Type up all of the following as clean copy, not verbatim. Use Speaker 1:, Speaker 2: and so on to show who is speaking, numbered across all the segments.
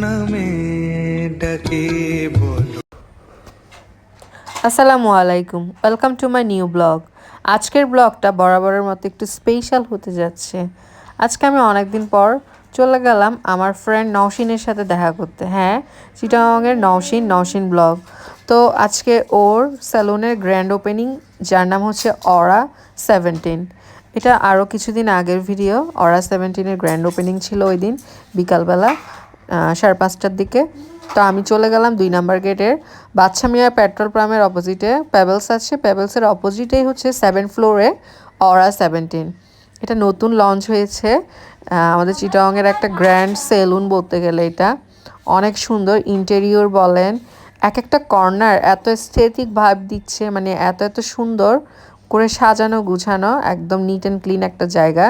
Speaker 1: নামে ডাকে বলো।
Speaker 2: আসসালামু আলাইকুম, welcome to my new blog. আজকের ব্লগটা বরাবরের মতো একটু স্পেশাল হতে যাচ্ছে। আজকে আমি অনেকদিন পর চলে গেলাম আমার ফ্রেন্ড নওশিনের সাথে দেখা করতে। হ্যাঁ, চিটাগংয়ের নওশিন ব্লগ। তো আজকে ওর স্যালুনের গ্র্যান্ড ওপেনিং, যার নাম হচ্ছে অরা 17। এটা আরও কিছুদিন আগের ভিডিও। অরা 17-এর গ্র্যান্ড ওপেনিং ছিল ওই দিন বিকালবেলা 5:30টার দিকে। তো আমি চলে গেলাম 2 নাম্বার গেটের বাদশা মিয়া পেট্রোল পাম্পের অপোজিটে পেবেলস আছে। পেবেলসের অপোজিটেই হচ্ছে 7 ফ্লোরে অরা 17। এটা নতুন লঞ্চ হয়েছে। আমাদের চিটাগংয়ের একটা গ্র্যান্ড সেলুন বলতে গেলে এটা অনেক সুন্দর। ইন্টেরিয়র বলেন, এক একটা কর্নার এত এস্থেটিক ভাব দিচ্ছে, মানে এত এত সুন্দর করে সাজানো গুছানো, একদম নিট অ্যান্ড ক্লিন একটা জায়গা।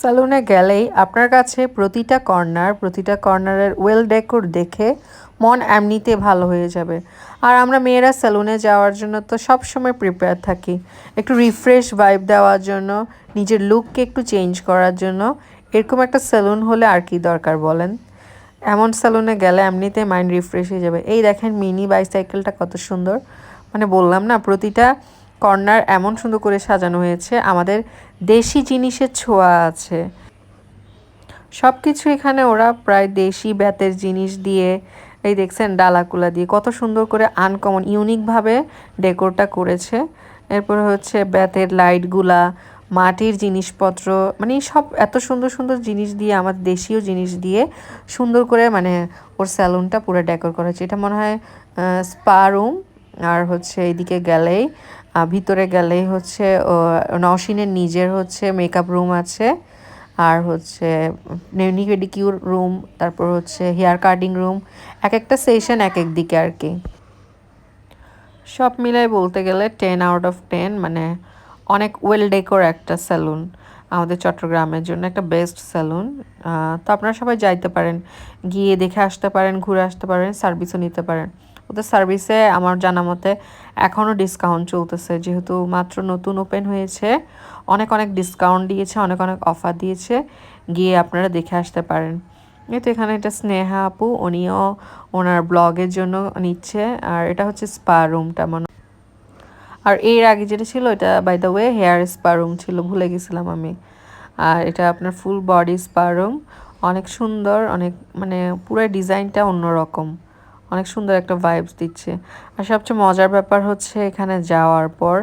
Speaker 2: স্যালুনে গেলেই আপনার কাছে প্রতিটা কর্নারের ওয়েল ডেকোর দেখে মন এমনিতে ভালো হয়ে যাবে। আর আমরা মেয়েরা স্যালুনে যাওয়ার জন্য তো সবসময় প্রিপেয়ার থাকি, একটু রিফ্রেশ ভাইব দেওয়ার জন্য, নিজের লুককে একটু চেঞ্জ করার জন্য। এরকম একটা স্যালুন হলে আর কি দরকার বলেন। এমন স্যালুনে গেলে এমনিতে মাইন্ড রিফ্রেশ হয়ে যাবে। এই দেখেন মিনি বাইসাইকেলটা কত সুন্দর, মানে বললাম না, প্রতিটা কর্নার এমন সুন্দর করে সাজানো হয়েছে, আমাদের দেশি জিনিসের ছোঁয়া আছে। সব কিছু এখানে ওরা প্রায় দেশি বেতের জিনিস দিয়ে, এই দেখছেন ডালাকুলা দিয়ে কত সুন্দর করে আনকমন ইউনিকভাবে ডেকোরটা করেছে। এরপরে হচ্ছে বেতের লাইটগুলা, মাটির জিনিসপত্র, মানে সব এত সুন্দর সুন্দর জিনিস দিয়ে, আমার দেশীয় জিনিস দিয়ে সুন্দর করে মানে ওর স্যালুনটা পুরো ডেকোর করেছে। এটা মনে হয় স্পা রুম। আর হচ্ছে এইদিকে গেলেই ভিতরে গেলেই হচ্ছে নওশিনের নিজের হচ্ছে মেকআপ রুম আছে। আর হচ্ছে পেডিকিউর রুম, তারপর হচ্ছে হেয়ার কাটিং রুম, এক একটা সেশন এক এক দিকে আর কি। সব মিলাই বলতে গেলে 10 আউট অফ 10, মানে অনেক ওয়েল ডেকোর একটা স্যালুন। আমাদের চট্টগ্রামের জন্য একটা বেস্ট স্যালুন। তো আপনারা সবাই যাইতে পারেন, গিয়ে দেখে আসতে পারেন, ঘুরে আসতে পারেন, সার্ভিসও নিতে পারেন। ওদের সার্ভিসে আমার জানা মতে এখনও ডিসকাউন্ট চলতেছে, যেহেতু মাত্র নতুন ওপেন হয়েছে। অনেক অনেক ডিসকাউন্ট দিয়েছে, অনেক অনেক অফার দিয়েছে, গিয়ে আপনারা দেখে আসতে পারেন। এই তো এখানে এটা স্নেহা আপু, উনিও ওনার ব্লগের জন্য নিচ্ছে। আর এটা হচ্ছে স্পা রুমটা মনে। আর এর আগে যেটা ছিল এটা by the way hair spa room ছিল, ভুলে গেছিলাম আমি। আর এটা আপনার ফুল বডি স্পা রুম, অনেক সুন্দর, অনেক মানে পুরো ডিজাইনটা অন্যরকম, অনেক সুন্দর একটা ভাইবস দিচ্ছে। আর সবচেয়ে মজার ব্যাপার হচ্ছে এখানে যাওয়ার পর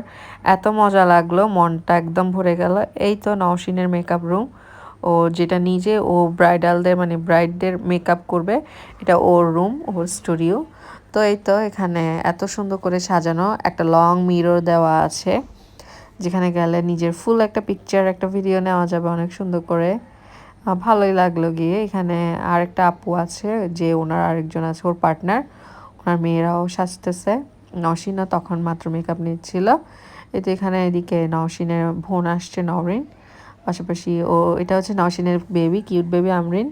Speaker 2: এত মজা লাগলো, মনটা একদম ভরে গেল। এই তো নওশিনের মেকআপ রুম, ও যেটা নিজে ও ব্রাইডালদের মানে ব্রাইডদের মেকআপ করবে, এটা ওর রুম, ওর স্টুডিও। তো এই তো এখানে এত সুন্দর করে সাজানো, একটা লং মিরর দেওয়া আছে, যেখানে গেলে নিজের ফুল একটা পিকচার একটা ভিডিও নেওয়া যাবে অনেক সুন্দর করে। ভালোই লাগলো গিয়ে। এখানে আরেকটা আপু আছে, যে ওনার আরেকজন আছে ওর পার্টনার, ওনার মেয়েরাও সাজতেছে। নওশিনও তখন মাত্র মেকআপ নিচ্ছিল। এতে এখানে এদিকে নওশিনের বোন আসছে নওরিন, পাশাপাশি এটা হচ্ছে নওশিনের বেবি, কিউট বেবি আমরিন।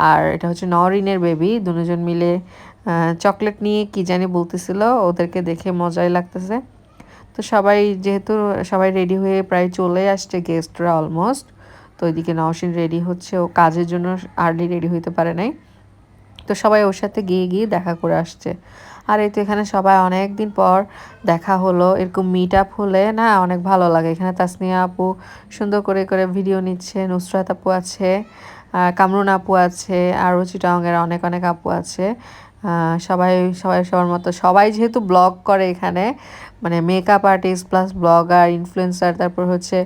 Speaker 2: আর এটা হচ্ছে নওরিনের বেবি। দুজন মিলে চকলেট নিয়ে কি জানি বলতেছিল, ওদেরকে দেখে মজাই লাগতেছে। তো যেহেতু সবাই রেডি হয়ে প্রায় চলে আসছে, গেস্টরা অলমোস্ট। তো ওইদিকে নওশিন রেডি হচ্ছে, ও কাজের জন্য আর্লি রেডি হইতে পারে নাই। তো সবাই ওর সাথে গিয়ে গিয়ে দেখা করে আসছে। আর এই তো এখানে সবাই অনেক দিন পর দেখা হলো, এরকম মিট আপ হলে না অনেক ভালো লাগে। এখানে তাসনিয়া আপু সুন্দর করে করে ভিডিও নিচ্ছে, নুসরাত আপু আছে, কামরুন আপু আছে, আরও চিটাগংয়ের অনেক অনেক আপু আছে। সবাই সবাই সবার মতো, সবাই যেহেতু ব্লগ করে এখানে, মানে makeup artist plus blogger, influencer, তারপর হচ্ছে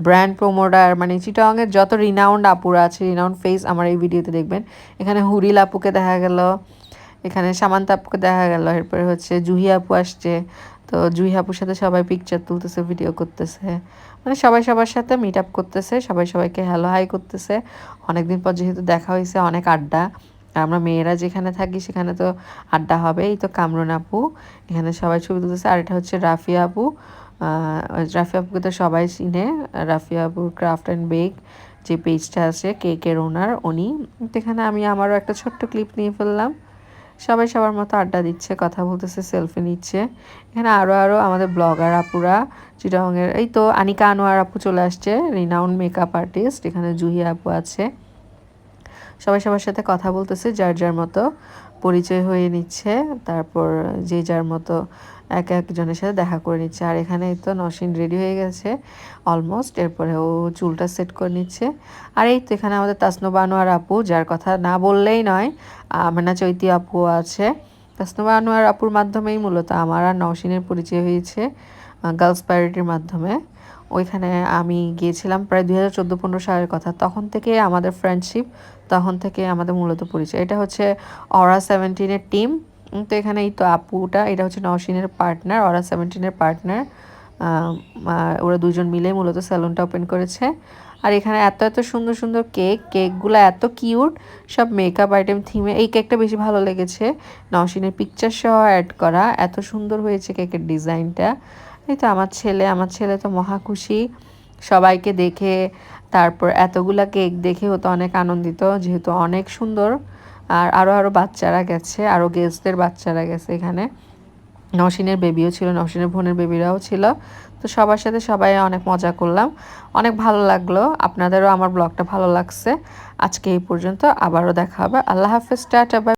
Speaker 2: ব্র্যান্ড প্রমোটার, মানে চিটাগংয়ের যত রিনাউন্ড আপুরা আছে, রিনাউন্ড ফেস আমার এই ভিডিওতে দেখবেন। এখানে হুরিল আপুকে দেখা গেল, এখানে সামান্তা আপুকে দেখা গেল, এরপরে হচ্ছে জুহি আপু আসছে। তো জুহি আপুর সাথে সবাই পিকচার তুলতেছে, ভিডিও করতেছে, মানে সবাই সবার সাথে মিট আপ করতেছে, সবাই সবাইকে হ্যালো হাই করতেছে। অনেকদিন পর যেহেতু দেখা হয়েছে, অনেক আড্ডা। আমরা মেয়েরা যেখানে থাকি সেখানে তো আড্ডা হবে। এই তো কামরুন আপু, এখানে সবাই ছবি তুলতেছে। আর এটা হচ্ছে রাফিয়া আপু। রাফিয়া আপুকে তো সবাই চিনে, রাফিয়া আপুর ক্রাফট অ্যান্ড বেক যে পেজটা আছে, কেকের ওনার উনি। তো এখানে আমি আমারও একটা ছোট্ট ক্লিপ নিয়ে ফেললাম। সবাই সবার মতো আড্ডা দিচ্ছে, কথা বলতেছে, সেলফি নিচ্ছে। এখানে আরও আমাদের ব্লগার আপুরা চিটাগংয়ের, এই তো আনিকা আনোয়ার আপু চলে আসছে, রিনাউন্ড মেকআপ আর্টিস্ট। এখানে জুহি আপু আছে। সবাই সবার সাথে কথা বলতেছে, যার যার মতো পরিচয় হয়ে নিচ্ছে, তারপর যে যার মতো এক একজনের সাথে দেখা করে নিচ্ছে। আর এখানে তো নসীন রেডি হয়ে গেছে অলমোস্ট, এরপরে ও চুলটা সেট করে নিচ্ছে। আর এই তো এখানে আমাদের তাসনুবা আনোয়ার আপু, যার কথা না বললেই নয়, মানা চৈতি আপু আছে। তাসনুবা আনোয়ার আপুর মাধ্যমেই মূলত আমার আর নওশিনের পরিচয় হয়েছে, গার্লস প্যারেডির মাধ্যমে। ওইখানে আমি গিয়েছিলাম প্রায় 2014-15 সালের কথা, তখন থেকে আমাদের ফ্রেন্ডশিপ, তখন থেকে আমাদের মূলত পরিচয়। এটা হচ্ছে অরা 17-এর টিম। তো এখানে এই তো আপুটা, এটা হচ্ছে নওশিনের পার্টনার, অরা 17-এর পার্টনার। ওরা দুজন মিলে মূলত স্যালুনটা ওপেন করেছে। আর এখানে এত এত সুন্দর সুন্দর কেকগুলো এত কিউট, সব মেকআপ আইটেম থিমে। এই কেকটা বেশি ভালো লেগেছে, নওশিনের পিকচার সহ অ্যাড করা, এত সুন্দর হয়েছে কেকের ডিজাইনটা। এই তো আমার ছেলে তো মহা খুশি সবাইকে দেখে, তারপর এতগুলা কেক দেখে ও তো অনেক আনন্দিত, যেহেতু অনেক সুন্দর। আর আরও বাচ্চারা গেছে, আরও গেস্টদের বাচ্চারা গেছে এখানে। নওশিনের বেবিও ছিল, নওশিনের বোনের বেবিরাও ছিল। তো সবার সাথে সবাই অনেক মজা করলাম, অনেক ভালো লাগলো। আপনাদেরও আমার ব্লগটা ভালো লাগছে। আজকে এই পর্যন্ত, আবারও দেখা হবে। আল্লাহ হাফেজ, টাটা, বাই।